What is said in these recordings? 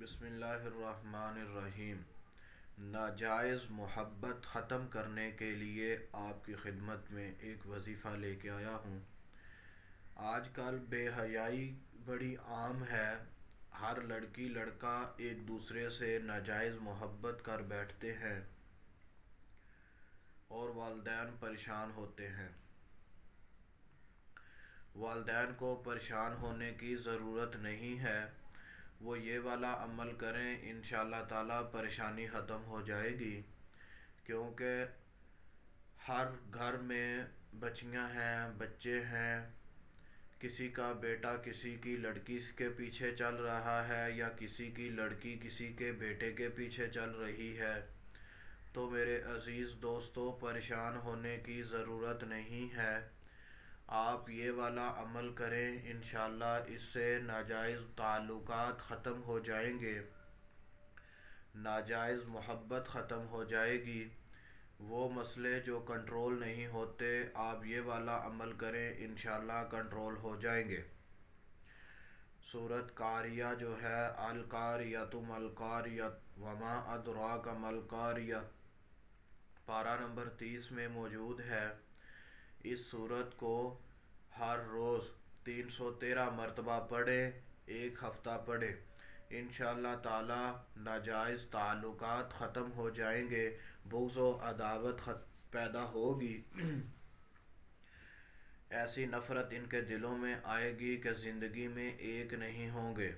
بسم اللہ الرحمن الرحیم۔ ناجائز محبت ختم کرنے کے لیے آپ کی خدمت میں ایک وظیفہ لے کے آیا ہوں۔ آج کل بے حیائی بڑی عام ہے۔ ہر لڑکی لڑکا ایک دوسرے سے ناجائز محبت کر بیٹھتے ہیں اور والدین پریشان ہوتے ہیں۔ والدین کو پریشان ہونے کی ضرورت نہیں ہے، وہ یہ والا عمل کریں، انشاءاللہ تعالی پریشانی ختم ہو جائے گی، کیونکہ ہر گھر میں بچیاں ہیں، بچے ہیں، کسی کا بیٹا کسی کی لڑکی کے پیچھے چل رہا ہے یا کسی کی لڑکی کسی کے بیٹے کے پیچھے چل رہی ہے، تو میرے عزیز دوستو پریشان ہونے کی ضرورت نہیں ہے۔ آپ یہ والا عمل کریں، انشاءاللہ اس سے ناجائز تعلقات ختم ہو جائیں گے، ناجائز محبت ختم ہو جائے گی۔ وہ مسئلے جو کنٹرول نہیں ہوتے، آپ یہ والا عمل کریں، انشاءاللہ کنٹرول ہو جائیں گے۔ سورۃ قاریہ جو ہے، القاریۃ ما القاریۃ وما ادراک ما القاریۃ، پارہ نمبر 30 میں موجود ہے۔ اس سورت کو ہر روز 313 مرتبہ پڑھیں، ایک ہفتہ پڑھیں، انشاءاللہ تعالی ناجائز تعلقات ختم ہو جائیں گے، بغض و عداوت پیدا ہوگی، ایسی نفرت ان کے دلوں میں آئے گی کہ زندگی میں ایک نہیں ہوں گے۔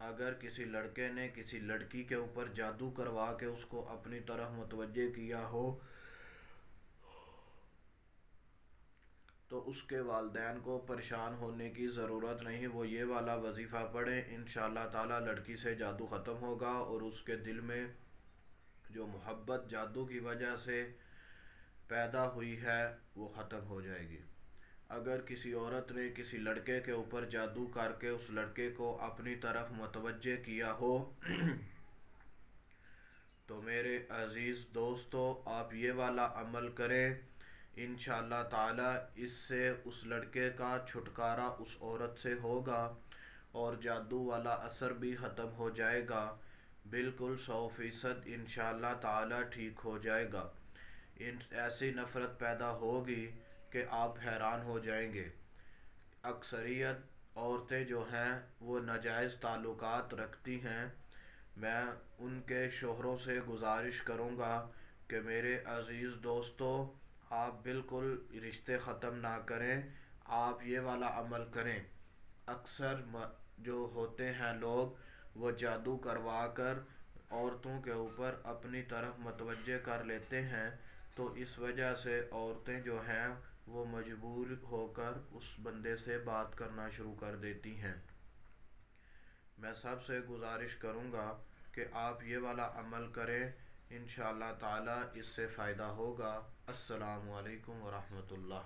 اگر کسی لڑکے نے کسی لڑکی کے اوپر جادو کروا کے اس کو اپنی طرف متوجہ کیا ہو تو اس کے والدین کو پریشان ہونے کی ضرورت نہیں، وہ یہ والا وظیفہ پڑھیں، انشاءاللہ تعالی لڑکی سے جادو ختم ہوگا اور اس کے دل میں جو محبت جادو کی وجہ سے پیدا ہوئی ہے وہ ختم ہو جائے گی۔ اگر کسی عورت نے کسی لڑکے کے اوپر جادو کر کے اس لڑکے کو اپنی طرف متوجہ کیا ہو تو میرے عزیز دوستو آپ یہ والا عمل کریں، انشاءاللہ تعالی اس سے اس لڑکے کا چھٹکارا اس عورت سے ہوگا اور جادو والا اثر بھی ختم ہو جائے گا، بالکل 100% انشاءاللہ تعالی ٹھیک ہو جائے گا۔ ایسی نفرت پیدا ہوگی کہ آپ حیران ہو جائیں گے۔ اکثریت عورتیں جو ہیں وہ ناجائز تعلقات رکھتی ہیں، میں ان کے شوہروں سے گزارش کروں گا کہ میرے عزیز دوستو آپ بالکل رشتے ختم نہ کریں، آپ یہ والا عمل کریں۔ اکثر جو ہوتے ہیں لوگ وہ جادو کروا کر عورتوں کے اوپر اپنی طرف متوجہ کر لیتے ہیں، تو اس وجہ سے عورتیں جو ہیں وہ مجبور ہو کر اس بندے سے بات کرنا شروع کر دیتی ہیں۔ میں سب سے گزارش کروں گا کہ آپ یہ والا عمل کریں، انشاءاللہ تعالی اس سے فائدہ ہوگا۔ السلام علیکم ورحمۃ اللہ۔